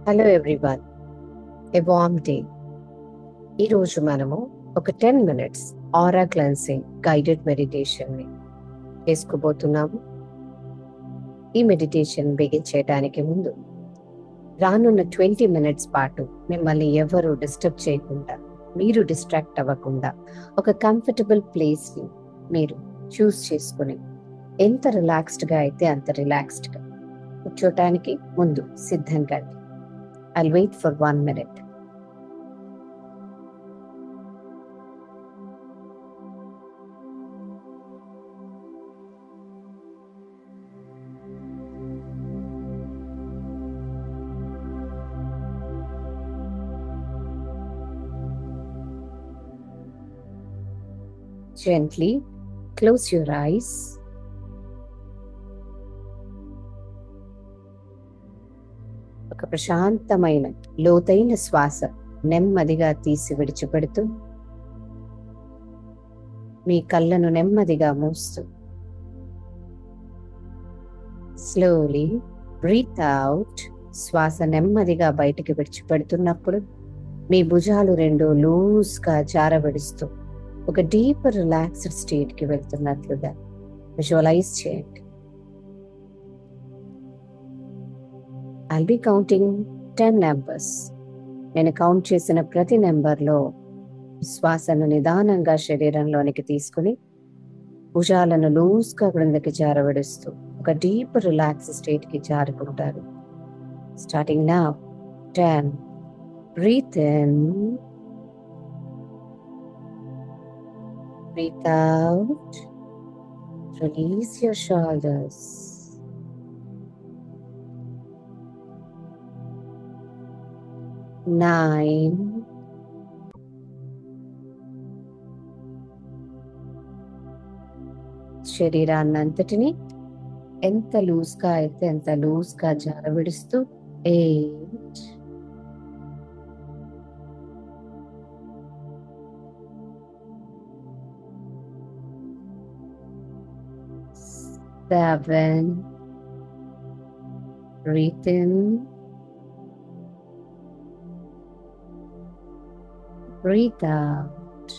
Hello everyone, ఏ warm day. ఈరోజు మనము ఒక 10 minutes ఆరా క్లెన్సింగ్ గైడెడ్ మెడిటేషన్ని చేసుకోబోతున్నాము. ఈ మెడిటేషన్ బిగిన్ చేయడానికి ముందు రానున్న 20 minutes పాటు మిమ్మల్ని ఎవరు డిస్టర్బ్ చేయకుండా, మీరు డిస్ట్రాక్ట్ అవ్వకుండా ఒక కంఫర్టబుల్ ప్లేస్ని మీరు చూస్ చేసుకుని ఎంత రిలాక్స్డ్గా అయితే అంత రిలాక్స్డ్గా కూర్చోటానికి ముందు సిద్ధంగా. I'll wait for 1 minute. Gently close your eyes. ఒక ప్రశాంతమైన లోతైన శ్వాస నెమ్మదిగా తీసి విడిచిపెడుతూ మీ కళ్ళను నెమ్మదిగా మూస్తూ స్లోలీ బ్రీత్ అవుట్. శ్వాస నెమ్మదిగా బయటికి విడిచిపెడుతున్నప్పుడు మీ భుజాలు రెండు లూజ్గా జారవిడుస్తూ ఒక డీప్ రిలాక్స్డ్ స్టేట్కి వెళ్తున్నట్లుగా విజువలైజ్ చేయండి. I'll be counting 10 numbers. నేను కౌంట్ చేసిన ప్రతి నెంబర్లో శ్వాసను నిదానంగా శరీరంలోనికి తీసుకుని భుజాలను లూజ్గా క్రిందకి జారవిడుస్తూ ఒక డీప్ రిలాక్స్ స్టేట్కి జారుకుంటారు. Starting now. 10. Breathe in. Breathe out. Release your shoulders. 9. శరీరాన్నంతటిని ఎంత లూజ్గా అయితే అంత లూజ్గా జారవిడుస్తూ 8. 7. Breathe in. Breathe out.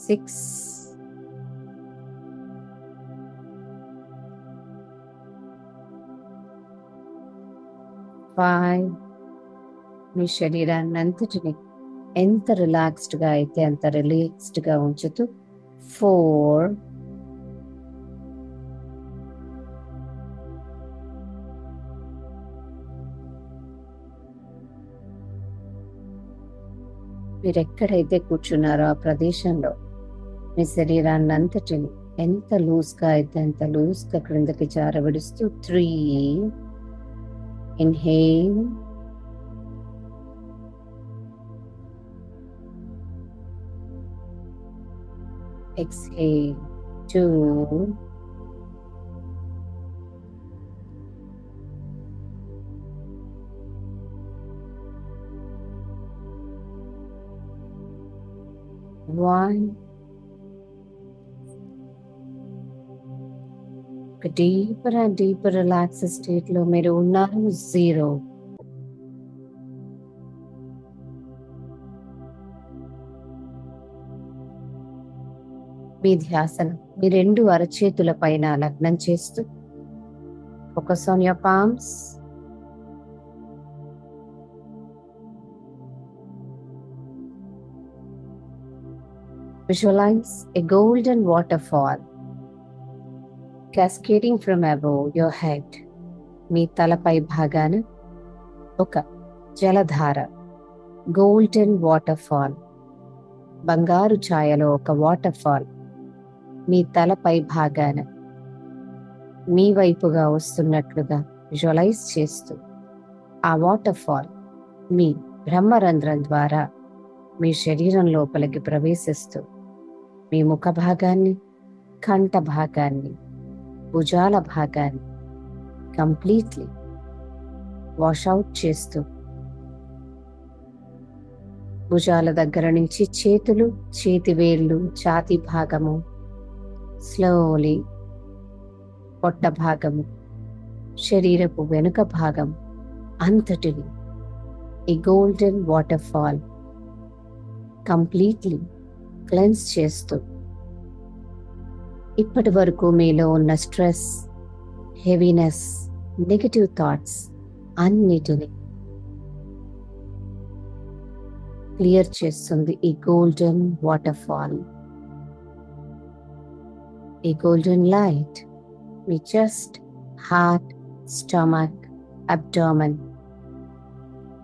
6. 5. మీ శరీరాన్నంతటిని ఎంత రిలాక్స్డ్గా అయితే అంత రిలాక్స్డ్గా ఉంచుతూ 4. మీరు ఎక్కడైతే కూర్చున్నారో ఆ ప్రదేశంలో మీ శరీరాన్నంతటిని ఎంత లూజ్గా అయితే అంత లూజ్గా క్రిందకి జారవిడుస్తూ 3. Inhale. Exhale. 2. One. ఒక deeper and deeper relax state లో మీరు ఉన్నారు. 0. మీ ధ్యాసను మీ రెండు అరచేతుల పైన లగ్నం చేస్తూ focus on your palms. Visualize a golden waterfall cascading from above your head. మీ తలపై భాగాన ఒక జలధార, గోల్డెన్ వాటర్ ఫాల్, బంగారు ఛాయలో ఒక వాటర్ ఫాల్ మీ తలపై భాగాన మీ వైపుగా వస్తున్నట్లుగా విజువలైజ్ చేస్తూ ఆ వాటర్ ఫాల్ మీ బ్రహ్మరంధ్రం ద్వారా మీ శరీరం లోపలికి ప్రవేశిస్తూ మీ ముఖ భాగాన్ని, కంఠ భాగాన్ని, భుజాల భాగాన్ని కంప్లీట్లీ వాషౌట్ చేస్తూ భుజాల దగ్గర నుంచి చేతులు, చేతి వేళ్ళు, ఛాతీ భాగము స్లోలీ పొట్ట భాగము, శరీరపు వెనుక భాగం అంతటిని ఈ golden waterfall completely cleanse చేస్తూ ఇప్పటి వరకు మీలో ఉన్న స్ట్రెస్, హెవీనెస్, నెగటివ్ థాట్స్ అన్నిటిని క్లియర్ చేస్తుంది ఈ గోల్డెన్ వాటర్ ఫాల్. ఈ గోల్డెన్ లైట్ మీ chest, heart, stomach, abdomen,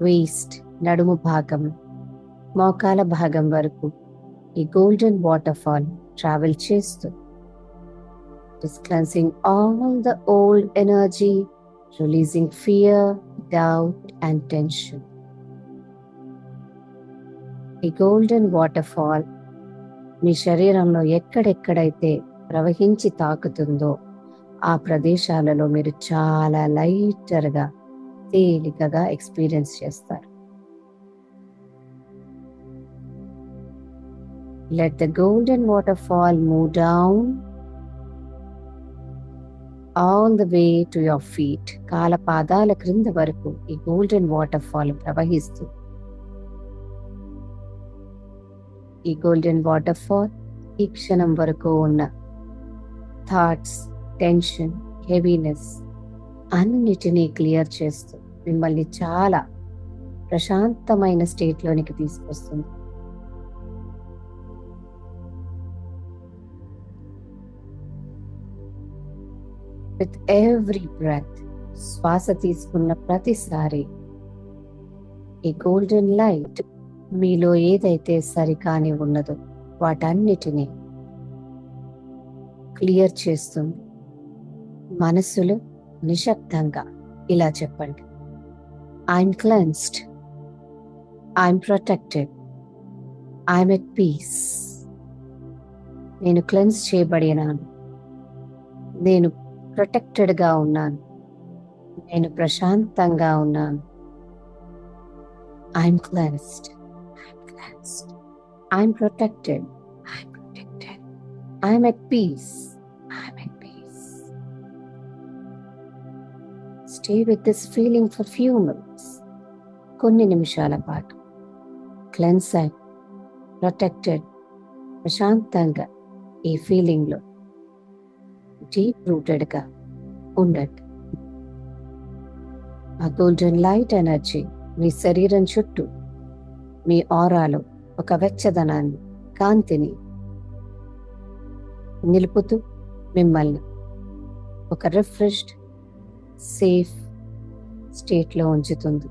waist, నడుము భాగం, మోకాల భాగం వరకు ఈ గోల్డెన్ వాటర్ ఫాల్ ట్రావెల్ చేస్తూ is cleansing all the old energy, releasing fear, doubt and tension. ఈ గోల్డెన్ వాటర్ ఫాల్ మీ శరీరంలో ఎక్కడెక్కడైతే ప్రవహించి తాకుతుందో ఆ ప్రదేశాలలో మీరు చాలా లైటర్గా, తేలికగా ఎక్స్పీరియన్స్ చేస్తారు. Let the golden waterfall move down all the way to your feet. కాల పాదాల క్రింద వరకు ఈ గోల్డెన్ వాటర్ ఫాల్ ప్రవహిస్తూ ఈ గోల్డెన్ వాటర్ ఫాల్ ఈ క్షణం వరకు ఉన్న థాట్స్, టెన్షన్, హెవీనెస్ అన్నిటినీ క్లియర్ చేస్తూ మిమ్మల్ని చాలా ప్రశాంతమైన స్టేట్లోనికి తీసుకొస్తుంది. విత్ ఎవ్రీ బ్రెత్, శ్వాస తీసుకున్న ప్రతిసారి ఈ గోల్డెన్ లైట్ మీలో ఏదైతే సరికాని ఉన్నదో వాటన్నిటినీ క్లియర్ చేస్తుంది. మనసులో నిశ్శబ్దంగా ఇలా చెప్పండి: I'm cleansed, I'm protected, I'm at peace. నేను క్లెన్స్ చేయబడినాను, నేను ప్రొటెక్టెడ్గా ఉన్నాను, నేను ప్రశాంతంగా ఉన్నాను. I'm cleansed, I'm cleansed, I'm protected, I'm protected, I'm at peace, I'm at peace. Stay with this feeling for few minutes. కొన్ని నిమిషాల పాటు క్లెన్స్ అయి, ప్రొటెక్టెడ్, ప్రశాంతంగా ఈ ఫీలింగ్లో డీప్ రూటెడ్గా ఉండండి. ఆ గోల్డెన్ లైట్ ఎనర్జీ మీ శరీరం చుట్టూ, మీ ఆరాలో ఒక వెచ్చదనాన్ని, కాంతిని నిలుపుతూ మిమ్మల్ని ఒక రిఫ్రెష్డ్, సేఫ్ స్టేట్లో ఉంచుతుంది.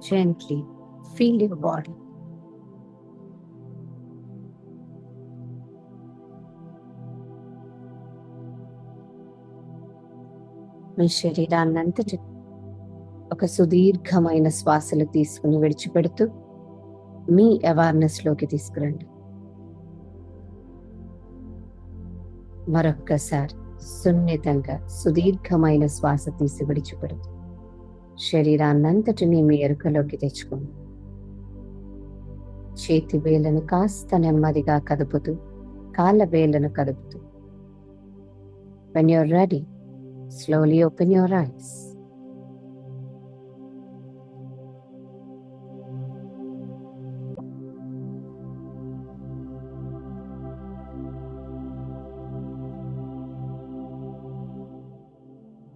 Gently feel your body. మీ శరీరాన్నంతటి ఒక సుదీర్ఘమైన శ్వాసలు తీసుకుని విడిచిపెడుతూ మీ అవేర్నెస్లోకి తీసుకురండి. మరొక్కసారి సున్నితంగా సుదీర్ఘమైన శ్వాస తీసి విడిచిపెడుతూ శరీరాన్నంతటినీ మీ ఎరుకలోకి తెచ్చుకోండి. చేతి వేళ్లను కాస్త నెమ్మదిగా కదుపుతూ కాళ్ళ వేళ్లను కదుపుతూ. When you're ready, slowly open your eyes.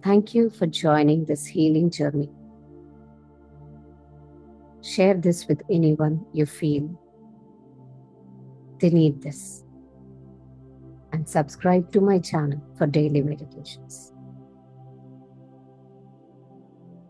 Thank you for joining this healing journey. Share this with anyone you feel they need this. And subscribe to my channel for daily meditations.